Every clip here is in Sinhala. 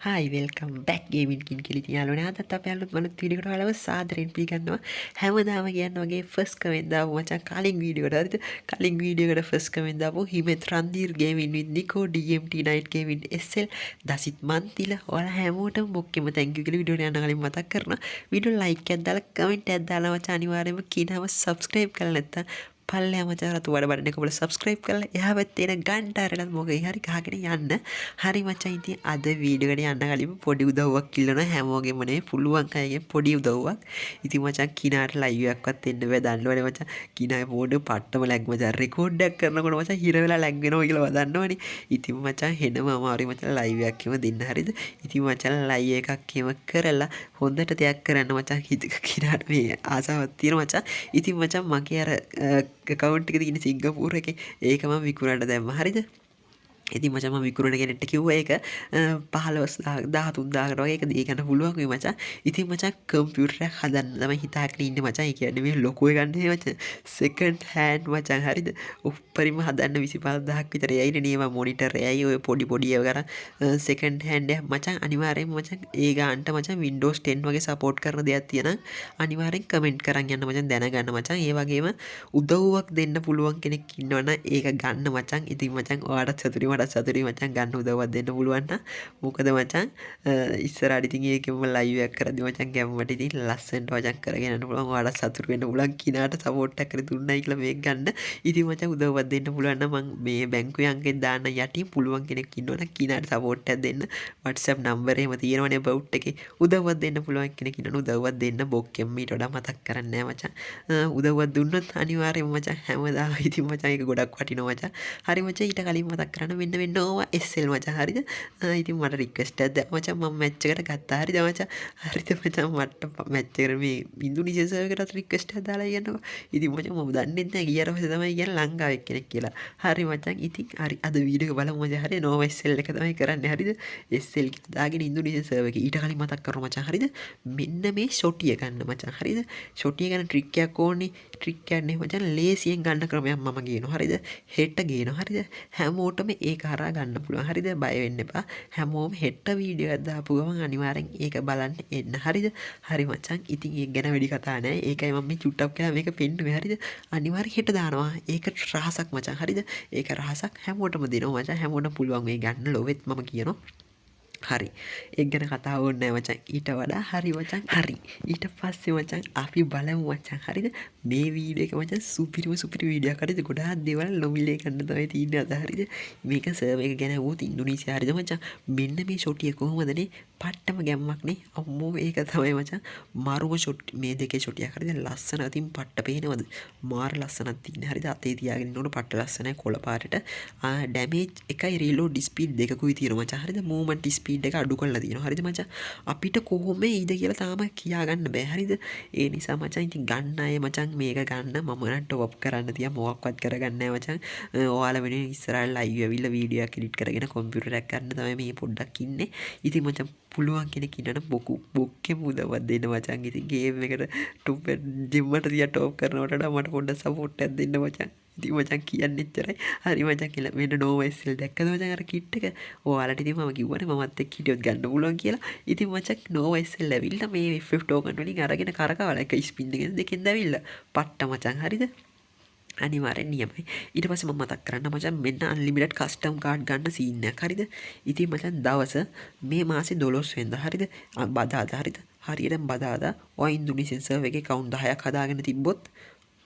හයි වෙල්කම් බැක් ගේමින් කින් කෙලිති යාළුවනේ අදත් අපි අලුත් මලුත් වීඩියෝ එකට ඔයාලව සාදරයෙන් පිළිගන්නවා හැමදාම කියන වගේ ෆස්ට් කමෙන්ට් දාපු මචං කලින් වීඩියෝ එකට හරිද කලින් වීඩියෝ එකට ෆස්ට් කමෙන්ට් දාපු Himeth Randheer gaming with Niko DMT night gaming SL Dasith Manthila ඔයාලා හැමෝටම බොක්කෙම thank you කියලා වීඩියෝ එක යන කලින් මතක් කරනවා වීඩියෝ like එකක් දාලා කමෙන්ට් එකක් දාලා මචං අනිවාර්යයෙන්ම කියනම subscribe කරලා නැත්තම් පල්ලෙහා මචං රතු වඩ බටන් එක ඔබලා subscribe කරලා එහා පැත්තේ එන ගන්ටාරලත් මොකේ හරි ගහගෙන යන්න. හරි මචං ඉතින් අද වීඩියෝ එකට යන්න කලින් පොඩි උදව්වක් ඉල්ලනවා හැමෝගෙම නේ පුළුවන් අයගෙන් පොඩි උදව්වක්. ඉතින් මචං කිනාට live එකක්වත් එන්න බෑ දන්නවනේ මචං. කිනාගේ ෆෝන් එක පට්ටම ලැග් මචං රෙකෝඩ් එකක් කරනකොට මචං හිර වෙලා ලැග් වෙනවා කියලා දන්නවනේ. ඉතින් මචං හෙනම අමාරුයි මචං live එකක් එම දෙන්න හරිද. ඉතින් මචං live එකක් එම කරලා හොඳට දෙයක් කරන්න මචං හිතක කිනාට මේ ආසාවක් තියෙනවා මචං. ඉතින් මචං මගේ අර account එක තියෙන සිංගප්පූර් එකේ ඒක මම විකුණන්න දැම්මා හරිද. ඉතින් මචං මම විකුණන කෙනෙක්ට කිව්වා ඒක 15000 13000කට වගේ ඒක දී ගන්න පුළුවන් වෙයි මචං. ඉතින් මචං කම්පියුටර් එකක් හදන්න තමයි හිතාගෙන ඉන්නේ මචං. ඒ කියන්නේ මේ ලොකු එකක් නෙවෙයි මචං. සෙකන්ඩ් හෑන්ඩ් මචං හරිද. උප්පරිම හදන්න 25000ක් විතර එයිනේ නේ මම මොනිටර් එයි ඔය පොඩි පොඩි ඒවා කරන් සෙකන්ඩ් හෑන්ඩ් එක මචං අනිවාර්යයෙන්ම මචං ඒ ගන්නට මචං Windows 10 වගේ සපෝට් කරන දෙයක් තියෙනවා. අනිවාර්යෙන් කමෙන්ට් කරන් යන්න මචං දැනගන්න මචං. ඒ වගේම උදව්වක් දෙන්න පුළුවන් කෙනෙක් ඉන්නවනම් ඒක ගන්න මචං. ඉතින් මචං ඔයාලට සතුටින් සතුටුයි මචං ගන්න උදව්වක් දෙන්න පුළුවන් නම් මොකද මචං ඉස්සරහට ඉතින් ඒකෙම ලයිව් එකක් කරද්දි මචං ගැම්මට ඉතින් ලස්සනට මචං කරගෙන යන්න පුළුවන් ඔයාලට සතුටු වෙන්න පුළුවන් කිනාට සපෝට් එකක් කරලා දුන්නයි කියලා මේක ගන්න ඉතින් මචං උදව්වක් දෙන්න පුළුවන් නම් මම මේ බැංකුවේ අංකෙන් දාන්න යටින් පුළුවන් කෙනෙක් ඉන්නවනම් කිනාට සපෝට් එකක් දෙන්න WhatsApp නම්බර් එහෙම තියෙනවනේ about එකේ උදව්වක් දෙන්න පුළුවන් කෙනෙක් ඉන්නවනම් උදව්වක් දෙන්න බොක්කෙම් මීට වඩා මතක් කරන්නේ නැහැ මචං උදව්වක් දුන්නොත් අනිවාර්යයෙන්ම මචං හැමදාම ඉතින් මචං ඒක ගොඩක් වටිනවා මචං හරි මචං ඊට කලින් මතක් කරන්න වෙන්න ඕවා SL මචං හරිද ඉතින් මට රික්වෙස්ට් එකක් දැම්මා මචං මම මැච් එකට ගත්තා හරිද මචං හරිද මචං මට මැච් එකට මේ ඉන්දුනීසියා සර්වර් එකකට රික්වෙස්ට් එකක් දාලා කියනවා ඉතින් මචං මම දන්නේ නැහැ ගියාට පස්සේ තමයි කියන්නේ ලංකාවේ කෙනෙක් කියලා හරි මචං ඉතින් හරි අද වීඩියෝ එක බලමු මචං හරි නෝවා SL එක තමයි කරන්නේ හරිද SL එක දාගෙන ඉන්දුනීසියා සර්වර් එකේ ඊට කලින් මතක් කරමු මචං හරිද මෙන්න මේ ෂොටිය ගන්න මචං හරිද ෂොටිය ගන්න ට්‍රික් එකක් ඕනේ ට්‍රික් එකක් නේ මචං ලේසියෙන් ගන්න ක්‍රමයක් මම කියනවා හරිද හෙට ගේනවා හරිද හැමෝටම ඒක හරහා ගන්න පුළුවන් හරිද බය වෙන්න එපා හැමෝම හෙට වීඩියෝ එකක් දාපු ගමන් අනිවාර්යෙන් ඒක බලන්න එන්න හරිද හරි මචං ඉතින් ඒක ගැන වැඩි කතා නැහැ ඒකයි මම මේ චුට්ටක් කියලා මේක පෙන්නුවේ හරිද අනිවාර්යෙන් හෙට දානවා ඒක රහසක් මචං හරිද ඒක රහසක් හැමෝටම දෙනවා මචං හැමෝටම පුළුවන් මේ ගන්න ලොවෙත් මම කියනවා හරි ඒක ගැන කතා ඕනේ නැහැ මචං ඊට වඩා හරි මචං හරි ඊට පස්සේ මචං අපි බලමු මචං හරිද මේ වීඩියෝ එක මචං සුපිරි වීඩියෝ එකක් හරිද ගොඩාක් දේවල් නොමිලේ ගන්න තමයි තියෙන්නේ අද හරිද මේක සර්වර් එක ගැන වුත් ඉන්දුනීසියා හරිද මචං මෙන්න මේ ෂොටිය කොහොමදනේ පට්ටම ගැම්මක් නේ අම්මෝ ඒක තමයි මචං මාරුම ෂොට් මේ දෙකේ ෂොටියක් හරිද ලස්සන අතින් පට්ට පේනවද මාර ලස්සනක් තියෙන්නේ හරිද අතේ තියාගෙන ඉන්නකොට පට්ට ලස්සනයි කොළ පාටට ඩැමේජ් එකයි රීලෝඩ් ස්පීඩ් දෙකකුයි තියෙනවා මචං හරිද මූවමන්ට් ස්පීඩ් එක අඩු කරලා තියෙනවා හරිද මචං අපිට කොහොම ඉද කියලා තාම කියා ගන්න බෑ හරිද ඒ නිසා මචං ඉතින් ගන්න අය මචං මේක ගන්න මම නම් ටොප් කරන්න තියා මොකක්වත් කරගන්න නැහැ මචං ඔයාලා වෙනුවෙන් ඉස්සරහට ලයිව් ඇවිල්ලා වීඩියෝ එකක් එඩිට් කරගෙන කම්පියුටර් එකක් ගන්න තමයි මේ පොඩ්ඩක් ඉන්නේ ඉතින් මචං පුළුවන් කෙනෙක් ඉන්නනම් බොක්කෙම උදව්වක් දෙන්න මචං ඉතින් ගේම් එකට ටොප් ජිම්මට තියා ටොප් කරනවට වඩා මට පොඩ්ඩක් සපෝට් එකක් දෙන්න මචං ඉතින් මචං කියන්නේ එච්චරයි හරි මචං කියලා මෙන්න නෝවා SL දැක්කද මචං අර කිට් එක ඔයාලට ඉතින් මම කිව්වනේ මමත් එක්ක හිටියොත් ගන්න පුළුවන් කියලා ඉතින් මචං නෝවා SL ඇවිල්ලා මේ FF ටෝකන් වලින් අරගෙන කරකවලා එක ස්පින් දෙකෙන් දැවිල්ලා පට්ට මචං හරිද අනිවාර්යෙන් නියමයි ඊට පස්සේ මම මතක් කරන්න මචං මෙන්න අන්ලිමිටඩ් කස්ටම් කාඩ් ගන්න සීන් එකක් හරිද ඉතින් මචං දවස මේ මාසේ 12 වෙනිදා හරිද බදාදා හරිද හරියටම බදාදා ඔය ඉන්දුනීසියන් සර්වර් එකේ account 10ක් හදාගෙන තිබ්බොත්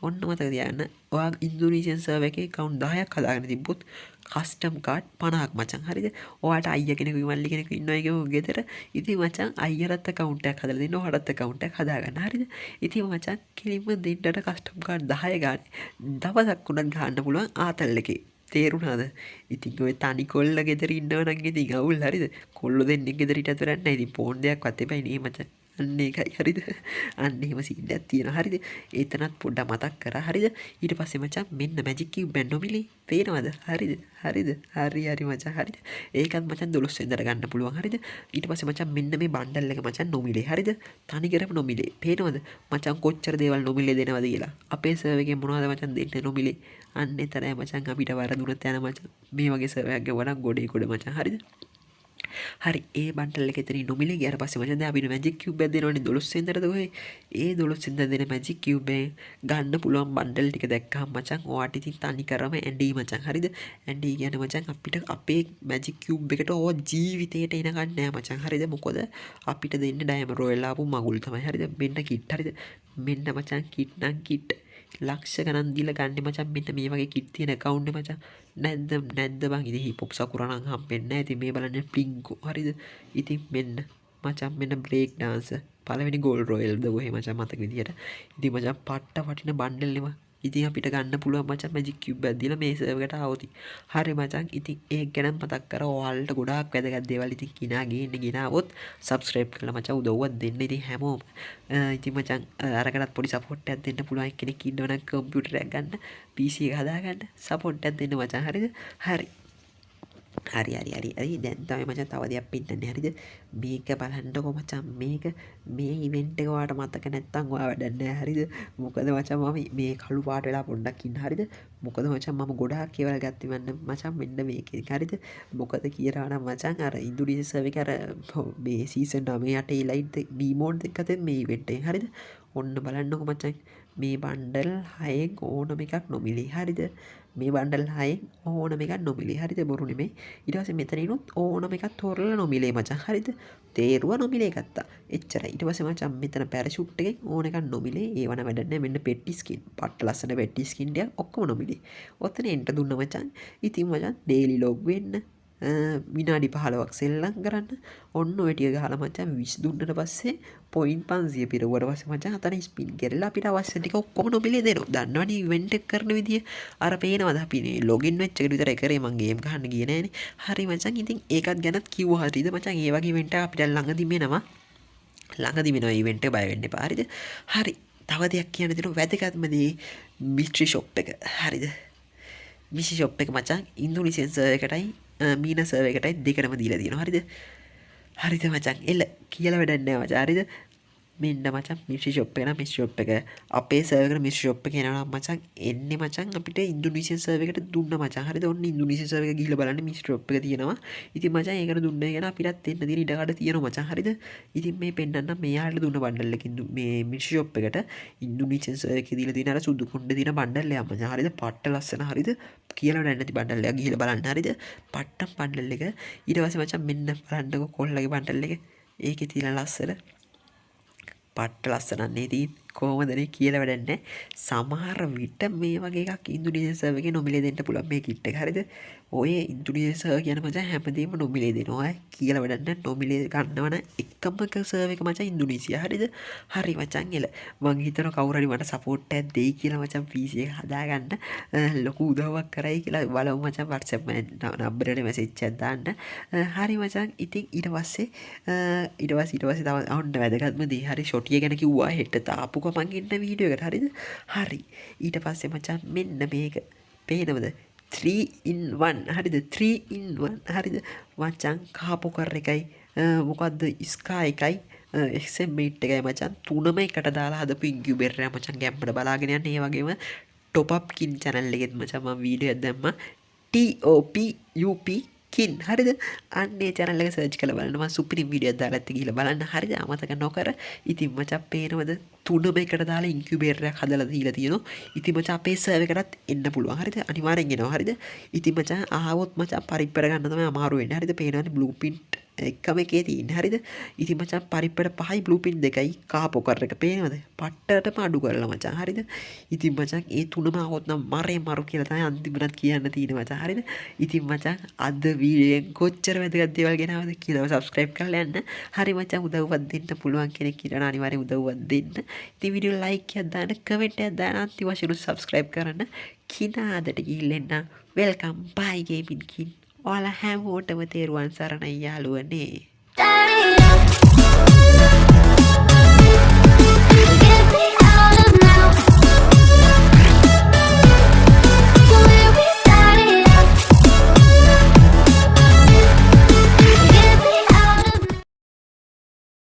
ඔන්න මතක තියාගන්න ඔයා ඉන්දුනීසියන් සර්වර් එකේ account 10ක් හදාගෙන තිබ්බොත් කස්ටම් කාඩ් 50ක් මචං හරිද ඔයාට අයියා කෙනෙකුයි මල්ලි කෙනෙකුයි ඉන්නවා කියමු ගෙදර ඉතින් මචං අයියාට account එකක් හදලා දෙන්න ඔයාට account එකක් හදාගන්න හරිද ඉතින් මචං කෙලින්ම දෙන්නට කස්ටම් කාඩ් 10 ගන්න දවසක් උනත් ගන්න පුළුවන් ආතල් එකේ තේරුණාද ඉතින් ඔය තනි කොල්ල ගෙදර ඉන්නව නම් ඉතින් අවුල් හරිද කොල්ලෝ දෙන්නෙක් ගෙදර හිටියත් වැඩක් නැහැ ඉතින් ෆෝන් දෙයක්වත් එපයි නේ මචං අන්න ඒකයි හරිද අන්න එහෙම සීන් එකක් තියෙනවා හරිද ඒතනත් පොඩ්ඩක් මතක් කරා හරිද ඊට පස්සේ මචං මෙන්න මැජික් කියුබ් බෑන් නොමිලේ පේනවද හරිද හරි මචං හරිද ඒකත් මචං 12 වෙනිදාට ගන්න පුළුවන් හරිද ඊට පස්සේ මචං මෙන්න මේ බණ්ඩල් එක මචං නොමිලේ හරිද තනි කරම නොමිලේ පේනවද මචං කොච්චර දේවල් නොමිලේ දෙනවද කියලා අපේ සර්වර් එකේ මොනවද මචං දෙන්නේ නොමිලේ අන්න එතරම් මචං අපිට වරදුනත් යන මචං මේ වගේ සර්වර් එකක් ගෙවනම් ගොඩේ මචං හරිද හරි ඒ බන්ඩල් එක එතනින් නොමිලේ ගියාට පස්සේ මචං දැන් අපිට මැජික් කියුබ් එකක් දෙනවනේ 12 වෙනිදාද ඔය ඒ 12 වෙනිදා දෙන මැජික් කියුබ් එකෙන් ගන්න පුළුවන් බන්ඩල් ටික දැක්කහම මචං ඔයාට ඉතින් තනි කරම ඇන්ඩි මචං හරිද ඇන්ඩි කියන්නේ මචං අපිට අපේ මැජික් කියුබ් එකට ඕ ජීවිතේට එන ගන්න නෑ මචං හරිද මොකද අපිට දෙන්න ඩයම රොයල් ආපු මගුල් තමයි හරිද මෙන්න කිට් හරිද මෙන්න මචං කිට් නම් කිට් ලක්ෂ ගණන් දීලා ගන්න මචං මෙන්න මේ වගේ කිට් තියෙන account එක මචං නැද්ද බං ඉතින් හිප් හොප් සකුරා නම් හම්බෙන්නේ නැහැ ඉතින් මේ බලන්න පිංකෝ හරිද ඉතින් මෙන්න මචං මෙන්න බ්‍රේක් ඩාන්සර් පළවෙනි ගෝල්ඩ් රොයල් ද ඔහේ මචං මතක විදියට ඉතින් මචං පට්ට වටින බන්ඩල් නෙම ඉතින් අපිට ගන්න පුළුවන් මචං මැජික් කියුබ් එකක් දීලා මේ සර්වර් එකට ආවොත් හරි මචං ඉතින් ඒක ගැන මතක් කරා ඔයාලට ගොඩාක් වැදගත් දේවල් ඉතින් කිනා ගෙනාවොත් subscribe කරලා මචං උදව්වක් දෙන්න ඉතින් හැමෝම ඉතින් මචං අරකටත් පොඩි support එකක් දෙන්න පුළුවන් කෙනෙක් ඉන්නවනම් කම්පියුටර් එකක් ගන්න PC එක හදාගන්න support එකක් දෙන්න මචං හරිද හරි දැන් තමයි මචං තව දෙයක් පින්නන්නේ හරිද මේක බලන්නකො මචං මේ ඉවෙන්ට් එක ඔයාලට මතක නැත්තම් ඔයා වැඩක් නැහැ හරිද මොකද මචං මම මේ කළු පාට වෙලා පොඩ්ඩක් ඉන්න හරිද මොකද මචං මම ගොඩාක් ඒවල් ගත්තේ මචං මෙන්න මේකේ හරිද මොකද කියලා නම් මචං අර ඉන්දුනීසියා සර්වර් එක අර මේ සීසන් 9 8 ලයිට් බී මෝඩ් එකත් මේ ඉවෙන්ට් එක හරිද ඔන්න බලන්නකො මචං මේ බන්ඩල් 6න් ඕනම එකක් නොමිලේ හරිද මේ බන්ඩල් 6න් ඕනම එකක් නොමිලේ හරිද බොරු නෙමෙයි ඊට පස්සේ මෙතනිනුත් ඕනම එකක් තෝරලා නොමිලේ මචං හරිද තේරුවා නොමිලේ ගත්තා එච්චරයි ඊට පස්සේ මචං මෙතන පැරෂූට් එකෙන් ඕන එකක් නොමිලේ ඒවන වැඩ නැහැ මෙන්න පෙට්ටි ස්කින් පට්ට ලස්සන පෙට්ටි ස්කින් ටික ඔක්කොම නොමිලේ ඔතන එන්ට දුන්න මචං ඉතින් මචං ඩේලි ලොග් වෙන්න විනාඩි 15ක් සෙල්ලම් කරන්න ඔන්න ඔය ටික ගහලා මචං 20 දුන්නට පස්සේ පොයින්ට් 500 පිරුවට පස්සේ මචං අතන ස්පින් කරලා අපිට අවශ්‍ය ටික ඔක්කොම නොබිලේ දෙනවා දන්නවනේ ඉවෙන්ට් එක කරන විදිය අර පේනවද අපි මේ ලොගින් වෙච්ච එක විතරයි කරේ මං ගේම් ගහන්න ගියේ නෑනේ හරි මචං ඉතින් ඒකත් ගැනත් කිව්වා හරිද මචං ඒ වගේ ඉවෙන්ට් එකක් අපිට ළඟදිම එනවා ඉවෙන්ට් එක බය වෙන්න එපා හරිද හරි තව දෙයක් කියන්න දෙනවා වැදගත්ම දේ මිස්ට්‍රි ෂොප් එක හරිද මිස්ට්‍රි ෂොප් එක මචං ඉන්දුනීසියන් සර්වර් එකටයි මීන සර්වර් එකටයි දෙකටම දීලා තියෙනවා හරිද මචං එල කියලා වැඩක් නැහැ මචං හරිද මෙන්න මචං මිස්ට්‍රි ෂොප් එක නම් මිස්ට්‍රි ෂොප් එක අපේ සර්වර් එකට මිස්ට්‍රි ෂොප් එක එනවා නම් මචං එන්නේ මචං අපිට ඉන්දුනීසියන් සර්වර් එකට දුන්න මචං හරිද ඔන්න ඉන්දුනීසියන් සර්වර් එක ගිහිල්ලා බලන්න මිස්ට්‍රි ෂොප් එක තියෙනවා ඉතින් මචං ඒකට දුන්නේ ගැන අපිටත් එන්න තියෙන ඉඩකඩ තියෙනවා මචං හරිද ඉතින් මේ පෙන්නන්න මෙයාට දුන්න බණ්ඩල් එකකින් මේ මිස්ට්‍රි ෂොප් එකට ඉන්දුනීසියන් සර්වර් එකේ දීලා තියෙන අර සුදු කොණ්ඩේ තියෙන බණ්ඩල් එක මචං හරිද පට්ට ලස්සන හරිද කියලා වැඩක් නැති බණ්ඩල් එක ගිහිල්ලා බලන්න හරිද පට්ටම් බණ්ඩල් එක ඊට පස්සේ මචං මෙන්න බලන්නකො කොල්ලගේ බණ්ඩල් එක ඒකේ තියෙන ලස්සන පට්ට ලස්සනන්නේ ඉතින් කොහොමදනේ කියලා වැඩක් නැහැ සමහර විට මේ වගේ එකක් ඉන්දුනීසියන් සර්වර් එකේ නොමිලේ දෙන්න පුළුවන් මේ කිට් එක හරිද ඔය ඉන්දුනීසියන් සර්වර් කියන මචං හැමදේම නොමිලේ දෙනවා කියලා වැඩක් නැහැ නොමිලේ ගන්නවන එකම සර්වර් එක මචං ඉන්දුනීසියා හරිද හරි මචං එල මං හිතනවා කවුරු හරි මට සපෝට් එකක් දෙයි කියලා මචං PC එක හදාගන්න ලොකු උදව්වක් කරයි කියලා බලමු මචං WhatsApp නම්බර් එකට මැසේජ් එකක් දාන්න හරි මචං ඉතින් ඊට පස්සේ තව ඔන්න වැදගත්ම දේ හරි ෂොටිය ගැන කිව්වා හෙට තාපු මං ඉන්න වීඩියෝ එකට හරි ඊට පස්සේ මචං මෙන්න මේක පේනවද 3 in 1 හරිද 3 in 1 හරිද මචං කාපෝ කර එකයි මොකද්ද ස්කා එකයි XM8 එකයි මචං තුනම එකට දාලා හදපු ඉන්කියුබේටර් එක මචං ගැම්මට බලාගෙන යන්න ඒ වගේම টপ අප් කින් channel එකෙත් මචං මම වීඩියෝ එකක් දැම්මා TOPUP කින් හරිද අන්නේ channel එක search කරලා බලන්න මම සුපිරි වීඩියෝ එකක් දාලා ඇත්ත ගිහලා බලන්න හරිද අමතක නොකර ඉතින් මචං පේනවද තුනම එකට දාලා ඉන්කියුබේටර් එකක් හදලා දීලා තියෙනවා ඉතින් මචං අපේ සර්වර් එකටත් එන්න පුළුවන් හරිද අනිවාර්යෙන් එනවා හරිද ඉතින් මචං ආවොත් මචං පරිප්පර ගන්න තමයි අමාරු වෙන්නේ හරිද පේනවනේ බ්ලූප්‍රින්ට් එකම එකේ තියෙන හරිද ඉතින් මචං පරිප්පර 5යි බ්ලූප්‍රින්ට් 2යි කාපෝ කර එක පේනවද පට්ටටම අඩු කරලා මචං හරිද ඉතින් මචං ඒ තුනම આવොත් නම් මරු කියලා තමයි අන්තිමට කියන්න තියෙන්නේ මචං හරිද ඉතින් මචං අද වීඩියෝෙන් කොච්චර වැදගත් දේවල් ගෙනාවද කියලා subscribe කරලා යන්න හරි මචං උදව්වක් දෙන්න පුළුවන් කෙනෙක් ඉන්නවා අනිවාර්යෙන් උදව්වක් දෙන්න ඉතින් වීඩියෝ like එකක් දාන්න comment එකක් දාන්න අන්තිම වශයෙන් subscribe කරන්න කිනාදට ගිහින් එන්න welcome bye gaming kin ඔයාලා හැමෝටම තෙරුවන් සරණයි යාළුවනේ